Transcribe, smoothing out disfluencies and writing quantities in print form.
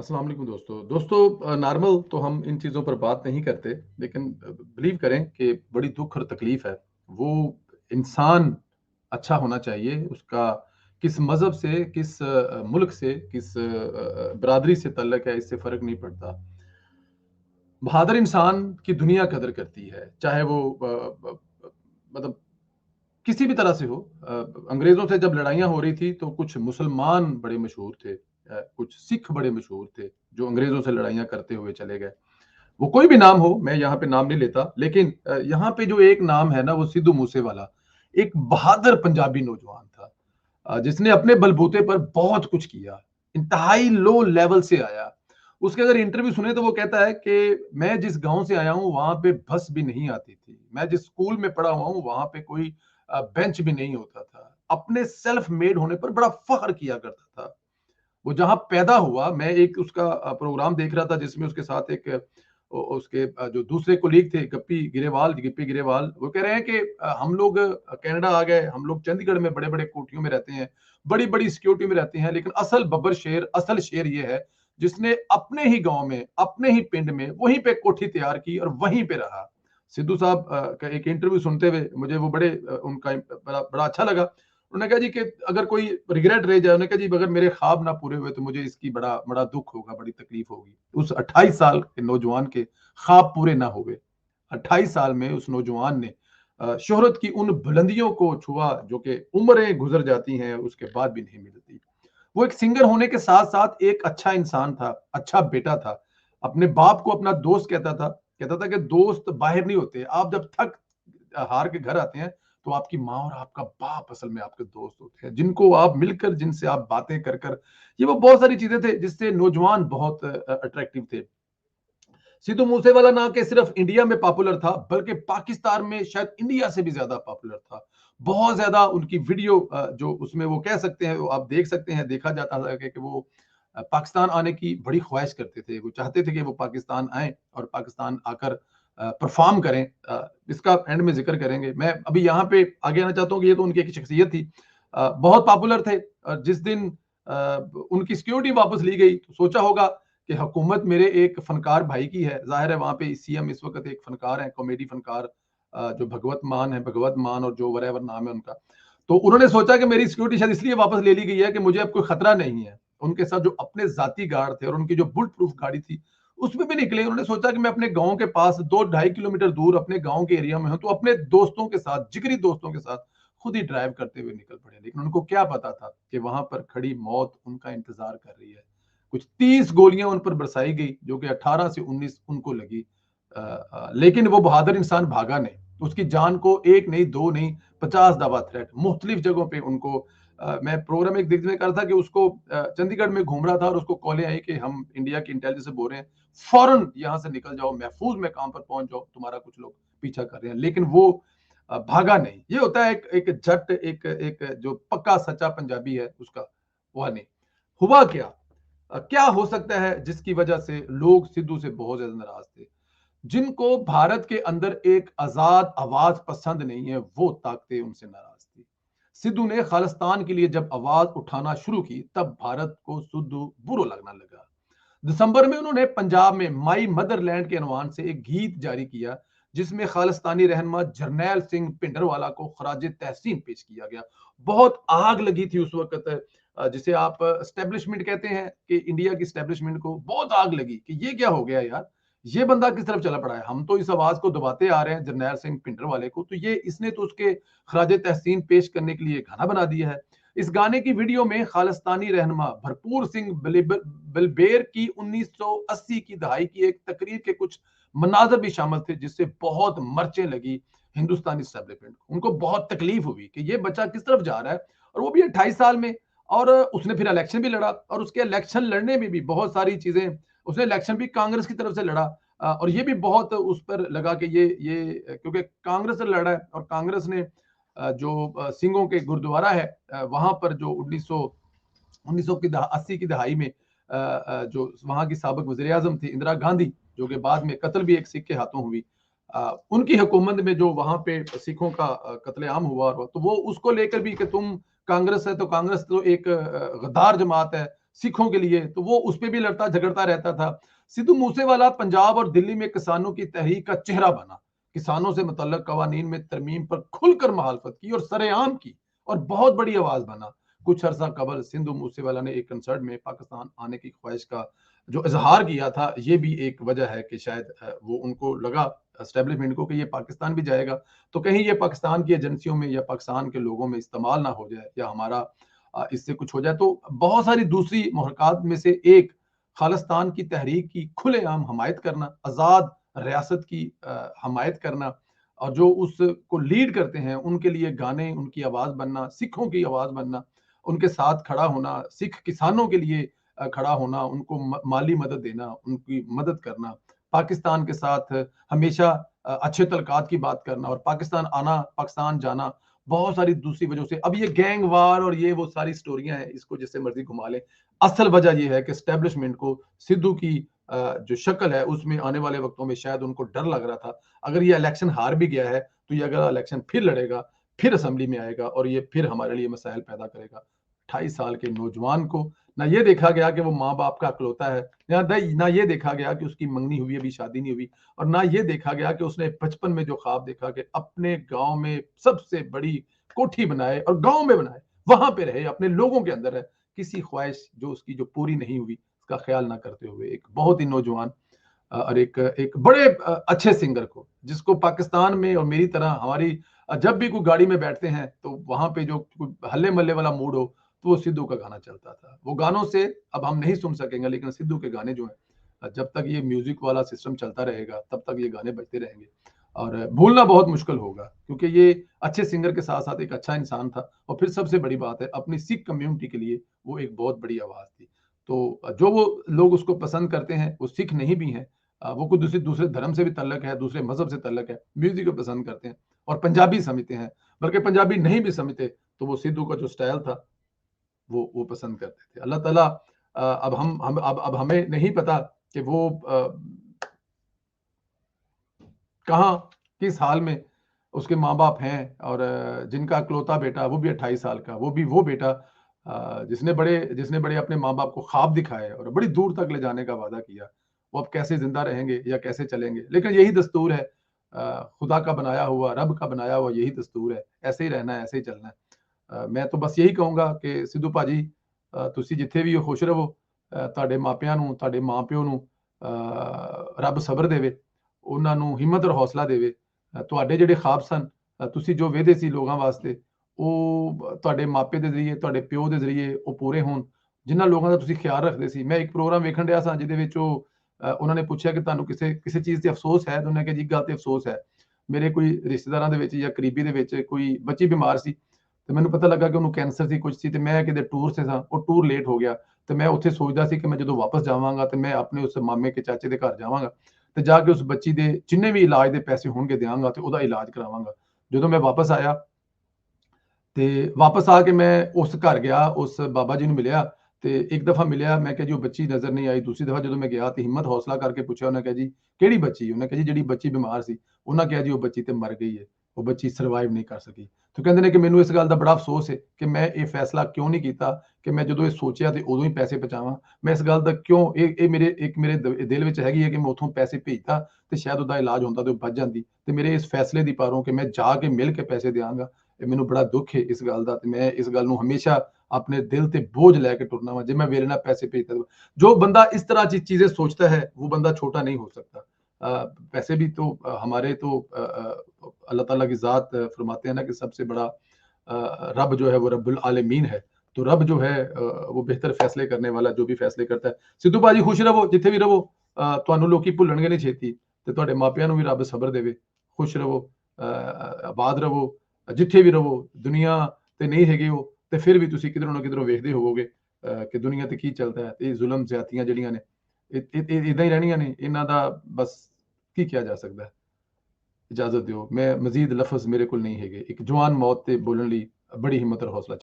अस्सलाम वालेकुम दोस्तों नॉर्मल तो हम इन चीज़ों पर बात नहीं करते, लेकिन बिलीव करें कि बड़ी दुख और तकलीफ है। वो इंसान अच्छा होना चाहिए, उसका किस मज़हब से, किस मुल्क से, किस बिरादरी से तल्लक है, इससे फ़र्क नहीं पड़ता। बहादुर इंसान की दुनिया कदर करती है, चाहे वो मतलब किसी भी तरह से हो। अंग्रेज़ों से जब लड़ाइयाँ हो रही थी, तो कुछ मुसलमान बड़े मशहूर थे, कुछ सिख बड़े मशहूर थे, जो अंग्रेज़ों से लड़ाइयाँ करते हुए चले गए। वो कोई भी नाम हो, मैं यहाँ पे नाम नहीं लेता, लेकिन यहाँ पे जो एक नाम है ना, वो सिद्धू मूसेवाला, एक बहादुर पंजाबी नौजवान था, जिसने अपने बलबूते पर बहुत कुछ किया, इंतहाई लो लेवल से आया। उसके अगर इंटरव्यू सुने तो वो कहता है कि मैं जिस गाँव से आया हूँ, वहाँ पे बस भी नहीं आती थी। मैं जिस स्कूल में पढ़ा हुआ हूँ, वहाँ पे कोई बेंच भी नहीं होता था। अपने सेल्फ मेड होने पर बड़ा फ़ख्र किया करता था। वो जहाँ पैदा हुआ, मैं एक उसका प्रोग्राम देख रहा था जिसमें उसके साथ एक उसके जो दूसरे कोलीग थे गिप्पी ग्रेवाल, वो कह रहे हैं कि हम लोग कनाडा आ गए, हम लोग चंडीगढ़ में बड़े-बड़े कोठियों में रहते हैं, बड़ी-बड़ी सिक्योरिटी में रहते हैं, लेकिन असल बब्बर शेर, असल शेर ये है, जिसने अपने ही गाँव में, अपने ही पिंड में, वहीं पे कोठी तैयार की और वहीं पे रहा। सिद्धू साहब का एक इंटरव्यू सुनते हुए मुझे वो उनका बड़ा बड़ा अच्छा लगा। उन्होंने कहा जी कि अगर कोई रिग्रेट रह जाए, उन्होंने कहा जी अगर मेरे ख्वाब ना पूरे हुए तो मुझे इसकी बड़ा बड़ा दुख होगा, बड़ी तकलीफ होगी। उस 28 साल के नौजवान के ख्वाब पूरे ना हुए। 28 साल में उस नौजवान ने शोहरत की उन बुलंदियों को छुआ जो कि उम्रें गुजर जाती हैं, उसके बाद भी नहीं मिलती। वो एक सिंगर होने के साथ-साथ एक अच्छा इंसान था, अच्छा बेटा था। अपने बाप को अपना दोस्त कहता था कि दोस्त बाहर नहीं होते। आप जब थक हार के घर आते हैं, तो आपकी माँ और आपका बाप असल में आपके दोस्त होते हैं, जिनको आप मिलकर, जिनसे आप बातें कर कर, ये वो बहुत सारी चीज़ें थे जिससे नौजवान बहुत अट्रैक्टिव थे। सिद्धू मूसेवाला ना कि सिर्फ इंडिया में पॉपुलर था, बल्कि पाकिस्तान में शायद इंडिया से भी ज़्यादा पॉपुलर था। बहुत ज़्यादा उनकी वीडियो जो उसमें वो कह सकते हैं, वो आप देख सकते हैं, देखा जाता था कि वो पाकिस्तान आने की बड़ी ख्वाहिश करते थे। वो चाहते थे कि वो पाकिस्तान आएँ और पाकिस्तान आकर परफ़ॉर्म करें। इसका एंड में ज़िक्र करेंगे। मैं अभी यहाँ पे आगे आना चाहता हूँ कि ये तो उनकी एक शख्सियत थी। बहुत पॉपुलर थे। जिस दिन उनकी सिक्योरिटी वापस ली गई, तो सोचा होगा कि हुकूमत मेरे एक फनकार भाई की है। ज़ाहिर है वहाँ पे सीएम इस वक़्त एक फनकार हैं, कॉमेडी फनकार जो भगवत मान और जो व्हाटएवर नाम है उनका। तो उन्होंने सोचा कि मेरी सिक्योरिटी शायद इसलिए वापस ले ली गई है कि मुझे अब कोई खतरा नहीं है। उनके साथ जो अपने ज़ाती गार्ड थे और उनकी जो बुलेट प्रूफ गाड़ी थी, उसमें भी निकले। उन्होंने सोचा कि मैं अपने गाँव के पास 2 ढाई किलोमीटर दूर अपने गाँव के एरिया में हूँ, तो अपने दोस्तों के साथ, जिगरी दोस्तों के साथ खुद ही ड्राइव करते हुए निकल पड़े। लेकिन उनको क्या पता था कि वहाँ पर खड़ी मौत उनका इंतज़ार कर रही है। कुछ 30 गोलियां उन पर बरसाई गई, जो कि 18 से 19 उनको लगी। लेकिन वो बहादुर इंसान भागा नहीं। उसकी जान को एक नहीं, दो नहीं, 50 दफा थ्रेट मुख्तलिफ जगहों पे उनको मैं प्रोग्राम एक देखने का था कि उसको चंडीगढ़ में घूम रहा था और उसको कॉलें आई कि हम इंडिया की इंटेलिजेंस से बोल रहे हैं, फौरन यहाँ से निकल जाओ, महफूज में काम पर पहुंच जाओ, तुम्हारा कुछ लोग पीछा कर रहे हैं। लेकिन वो भागा नहीं। ये होता है एक एक जट, एक एक जो पक्का सच्चा पंजाबी है उसका, वह नहीं। हुआ क्या? क्या हो सकता है जिसकी वजह से लोग सिद्धू से बहुत ज्यादा नाराज थे? जिनको भारत के अंदर एक आजाद आवाज पसंद नहीं है, वो ताकतें उनसे नाराज थी। सिद्धू ने खालिस्तान के लिए जब आवाज उठाना शुरू की, तब भारत को सिद्धू बुरा लगना लगा। दिसंबर में उन्होंने पंजाब में माई मदरलैंड के अनवान से एक गीत जारी किया, जिसमें खालिस्तानी रहनमा जरनैल सिंह भिंडरवाला को खराज तहसीन पेश किया गया। बहुत आग लगी थी उस वक्त, जिसे आप स्टैब्लिशमेंट कहते हैं कि इंडिया की स्टैब्लिशमेंट को बहुत आग लगी कि ये क्या हो गया यार, ये बंदा किस तरफ चला पड़ा है। हम तो इस आवाज को दबाते आ रहे हैं जरनैल सिंह भिंडरवाले को, तो ये इसने तो उसके खराज तहसीन पेश करने के लिए गाना बना दिया है। इस गाने की वीडियो में खालिस्तानी रहनुमा भरपूर सिंह बलबेर की 1980 की दहाई की एक तकरीर के कुछ मनाजर भी शामिल थे, जिससे बहुत मर्चें लगी हिंदुस्तानी एस्टेब्लिशमेंट को। उनको बहुत तकलीफ हुई कि ये बच्चा किस तरफ जा रहा है, और वो भी 28 साल में। और उसने फिर इलेक्शन भी लड़ा, और उसके इलेक्शन लड़ने में भी बहुत सारी चीजें, उसने इलेक्शन भी कांग्रेस की तरफ से लड़ा। और ये भी बहुत उस पर लगा कि ये क्योंकि कांग्रेस से लड़ा है, और कांग्रेस ने जो सिंघों के गुरुद्वारा है, वहां पर जो 1900 की 80 की दहाई में जो वहां की साबिक वजीर आजम थी इंदिरा गांधी, जो कि बाद में कत्ल भी एक सिख के हाथों हुई, उनकी हुकूमत में जो वहां पे सिखों का कत्लेआम हुआ, तो वो उसको लेकर भी कि तुम कांग्रेस है तो कांग्रेस तो एक गद्दार जमात है, सिखों के लिए, तो वो उस पे भी लड़ता झगड़ता रहता था। सिद्धू मूसेवाला पंजाब और दिल्ली में किसानों की तहरीक का चेहरा बना। किसानों से मुतल्लक कवानीन में तरमीम पर खुलकर मुखालफत की और सरेआम की और बहुत बड़ी आवाज बना। कुछ अरसा कबल सिद्धू मूसेवाला ने एक कंसर्ट में पाकिस्तान आने की ख्वाहिश का जो इजहार किया था, ये भी एक वजह है कि शायद वो उनको लगा एस्टेब्लिशमेंट को कि ये पाकिस्तान भी जाएगा तो कहीं ये पाकिस्तान की एजेंसियों में या पाकिस्तान के लोगों में इस्तेमाल ना हो जाए या हमारा इससे कुछ हो जाए। तो बहुत सारी दूसरी मुहरक़ात में से एक खालिस्तान की तहरीक की खुलेआम हमायत करना, आज़ाद रियासत की हमायत करना और जो उसको लीड करते हैं उनके लिए गाने, उनकी आवाज़ बनना, सिखों की आवाज़ बनना, उनके साथ खड़ा होना, सिख किसानों के लिए खड़ा होना, उनको माली मदद देना, उनकी मदद करना, पाकिस्तान के साथ हमेशा अच्छे तल्कात की बात करना और पाकिस्तान आना, पाकिस्तान जाना, बहुत सारी दूसरी वजहों से। अब ये गैंग वार और ये वो सारी स्टोरियां हैं, इसको जिससे मर्जी घुमा लें। असल वजह ये है कि एस्टेब्लिशमेंट को सिद्धू की जो शक्ल है उसमें आने वाले वक्तों में शायद उनको डर लग रहा था। अगर ये इलेक्शन हार भी गया है तो ये अगर इलेक्शन फिर लड़ेगा, फिर असेंबली में आएगा और ये फिर हमारे लिए मसाइल पैदा करेगा। 28 साल के नौजवान को ना ये देखा गया कि वो माँ बाप का अकलौता है, ना ये देखा गया कि उसकी मंगनी हुई, अभी शादी नहीं हुई, और ना ये देखा गया कि उसने बचपन में जो ख्वाब देखा कि अपने गांव में सबसे बड़ी कोठी बनाए और गांव में बनाए, वहां पे रहे, अपने लोगों के अंदर है, किसी ख्वाहिश जो उसकी जो पूरी नहीं हुई उसका ख्याल ना करते हुए एक बहुत ही नौजवान और एक बड़े अच्छे सिंगर को, जिसको पाकिस्तान में और मेरी तरह हमारी जब भी कोई गाड़ी में बैठते हैं तो वहां पे जो हल्ले मल्ले वाला मूड हो तो वो सिद्धू का गाना चलता था। वो गानों से अब हम नहीं सुन सकेंगे, लेकिन सिद्धू के गाने जो हैं जब तक ये म्यूजिक वाला सिस्टम चलता रहेगा तब तक ये गाने बजते रहेंगे और भूलना बहुत मुश्किल होगा, क्योंकि ये अच्छे सिंगर के साथ साथ एक अच्छा इंसान था और फिर सबसे बड़ी बात है अपनी सिख कम्युनिटी के लिए वो एक बहुत बड़ी आवाज थी। तो जो वो लोग उसको पसंद करते हैं वो सिख नहीं भी हैं, वो कोई दूसरे दूसरे धर्म से भी तल्लक है, दूसरे मजहब से तल्लक है, म्यूजिक को पसंद करते हैं और पंजाबी समझते हैं, बल्कि पंजाबी नहीं भी समझते तो वो सिद्धू का जो स्टाइल था वो पसंद करते थे। अल्लाह ताला अब हम अब हमें नहीं पता कि वो कहाँ किस हाल में उसके माँ बाप हैं और जिनका इकलौता बेटा वो भी 28 साल का, वो भी वो बेटा जिसने बड़े अपने माँ बाप को ख्वाब दिखाए और बड़ी दूर तक ले जाने का वादा किया, वो अब कैसे जिंदा रहेंगे या कैसे चलेंगे। लेकिन यही दस्तूर है, खुदा का बनाया हुआ, रब का बनाया हुआ यही दस्तूर है, ऐसे ही रहना है, ऐसे ही चलना है। मैं तो बस यही कहूंगा कि सिद्धू भाजी ਤੁਸੀਂ ਜਿੱਥੇ ਵੀ ਹੋ ਖੁਸ਼ ਰਹੋ, ਤੁਹਾਡੇ ਮਾਪਿਆਂ ਨੂੰ, ਤੁਹਾਡੇ ਮਾਂ-ਪਿਓ ਨੂੰ ਰੱਬ ਸਬਰ ਦੇਵੇ, ਉਹਨਾਂ ਨੂੰ ਹਿੰਮਤ ਔਰ ਹੌਸਲਾ ਦੇਵੇ। ਤੁਹਾਡੇ ਜਿਹੜੇ ख्वाब ਸਨ, ਤੁਸੀਂ ਜੋ ਵੇਖਦੇ ਸੀ ਲੋਕਾਂ ਵਾਸਤੇ, ਉਹ ਤੁਹਾਡੇ ਮਾਪੇ ਦੇ ਜ਼ਰੀਏ, ਤੁਹਾਡੇ ਪਿਓ ਦੇ ਜ਼ਰੀਏ ਉਹ ਪੂਰੇ ਹੋਣ। ਜਿਨ੍ਹਾਂ ਲੋਕਾਂ ਦਾ ਤੁਸੀਂ ਖਿਆਲ ਰੱਖਦੇ ਸੀ, ਮੈਂ ਇੱਕ ਪ੍ਰੋਗਰਾਮ ਵੇਖਣ ਡਿਆ ਸਾਂ ਜਿਹਦੇ ਵਿੱਚ ਉਹਨਾਂ ਨੇ ਪੁੱਛਿਆ ਕਿ ਤੁਹਾਨੂੰ ਕਿਸੇ ਚੀਜ਼ ਤੇ ਅਫਸੋਸ ਹੈ? ਤਾਂ ਉਹਨੇ ਕਿਹਾ ਜੀ ਗੱਲ ਤੇ ਅਫਸੋਸ ਹੈ, ਮੇਰੇ ਕੋਈ ਰਿਸ਼ਤੇਦਾਰਾਂ ਦੇ ਵਿੱਚ ਜਾਂ ਕਰੀਬੀ ਦੇ ਵਿੱਚ ਕੋਈ ਬੱਚੀ ਬਿਮਾਰ ਸੀ ਤੇ ਮੈਨੂੰ ਪਤਾ ਲੱਗਾ ਕਿ ਉਹਨੂੰ ਕੈਂਸਰ ਸੀ, ਕੁਝ ਸੀ, ਤੇ ਮੈਂ ਕਿਤੇ ਟੂਰ ਤੇ ਸਾਂ, ਉਹ ਟੂਰ ਲੇਟ ਹੋ ਗਿਆ ਤੇ ਮੈਂ ਉੱਥੇ ਸੋਚਦਾ ਸੀ ਕਿ ਮੈਂ ਜਦੋਂ ਵਾਪਸ ਜਾਵਾਂਗਾ ਤੇ ਮੈਂ ਆਪਣੇ ਉਸ ਮਾਮੇ ਕੇ ਚਾਚੇ ਦੇ ਘਰ ਜਾਵਾਂਗਾ ਤੇ ਜਾ ਕੇ ਉਸ ਬੱਚੀ ਦੇ ਜਿੰਨੇ ਵੀ ਇਲਾਜ ਦੇ ਪੈਸੇ ਹੋਣਗੇ ਦਿਆਂਗਾ ਤੇ ਉਹਦਾ ਇਲਾਜ ਕਰਾਵਾਂਗਾ। ਜਦੋਂ ਮੈਂ ਵਾਪਸ ਆਇਆ ਤੇ ਵਾਪਸ ਆ ਕੇ ਮੈਂ ਉਸ ਘਰ ਗਿਆ, ਉਸ ਬਾਬਾ ਜੀ ਨੂੰ ਮਿਲਿਆ ਤੇ ਇੱਕ ਦਫਾ ਮਿਲਿਆ, ਮੈਂ ਕਿਹਾ ਜੀ ਉਹ ਬੱਚੀ ਨਜ਼ਰ ਨਹੀਂ ਆਈ। ਦੂਸਰੀ ਦਫਾ ਜਦੋਂ ਮੈਂ ਗਿਆ ਤੇ ਹਿੰਮਤ ਹੌਸਲਾ ਕਰਕੇ ਪੁੱਛਿਆ, ਉਹਨੇ ਕਿਹਾ ਜੀ ਕਿਹੜੀ ਬੱਚੀ? ਉਹਨੇ ਕਿਹਾ ਜੀ ਜਿਹੜੀ ਬੱਚੀ ਬਿਮਾਰ ਸੀ। ਉਹਨਾਂ ਕਿਹਾ ਜੀ ਉਹ ਬੱਚੀ ਤੇ ਮਰ ਗਈ ਹੈ, ਉਹ ਬੱਚੀ ਸਰਵਾਈਵ ਨਹੀਂ ਕਰ ਸਕੀ। तो कहते हैं कि मैंने इस गल का बड़ा अफसोस है कि मैं ये फैसला क्यों नहीं किया कि मैं जो ये सोचा तो उदों ही पैसे पहुँचावां। मैं इस गल का क्यों मेरे दिल में हैगी है कि मैं उतों पैसे भेजता तो शायद उसका इलाज होता तो बच जाती। तो मेरे इस फैसले की पारों कि मैं जाके मिल के पैसे देंगा, मैनू बड़ा दुख है इस गल का। मैं इस गल को हमेशा अपने दिल से बोझ लैके टुरना वा, जे मैं वेले नाल पैसे भेजता। जो बंदा इस तरह की चीजें सोचता है वो बंदा छोटा नहीं हो सकता। पैसे भी तो हमारे तो अल्लाह ताला की ज़ात फरमाते हैं ना कि सबसे बड़ा रब जो है वो रब्बुल आलमीन है। तो रब जो है वो बेहतर फैसले करने वाला, जो भी फैसले करता है। सिद्धू भाजी खुश रहो जिथे भी रहो, ਤੁਹਾਨੂੰ ਲੋਕੀ ਭੁੱਲਣਗੇ ਨਹੀਂ ਛੇਤੀ ਤੇ ਤੁਹਾਡੇ ਮਾਪਿਆਂ ਨੂੰ ਵੀ ਰੱਬ ਸਬਰ ਦੇਵੇ। ਖੁਸ਼ ਰਹੋ, ਆਬਾਦ ਰਹੋ, ਜਿੱਥੇ ਵੀ ਰਹੋ। ਦੁਨੀਆ ਤੇ ਨਹੀਂ ਹੈਗੇ ਹੋ ਤੇ ਫਿਰ ਵੀ ਤੁਸੀਂ ਕਿਧਰੋਂ ਨਾ ਕਿਧਰੋਂ ਵੇਖਦੇ ਹੋਵੋਗੇ ਕਿ ਦੁਨੀਆ ਤੇ ਕੀ ਚੱਲਦਾ ਹੈ। ਇਹ ਜ਼ੁਲਮ ਜ਼ਿਆਦਤੀਆਂ ਜਿਹੜੀਆਂ ਨੇ ਇਦਾਂ ਹੀ ਰਹਿਣੀਆਂ ਨੇ, ਇਹਨਾਂ ਦਾ ਬਸ ਕੀ ਕਿਹਾ ਜਾ ਸਕਦਾ ਹੈ। इजाजत दो, मैं मजीद लफज मेरे को नहीं है। एक जवान मौत से बोलने ली बड़ी हिम्मत और हौसला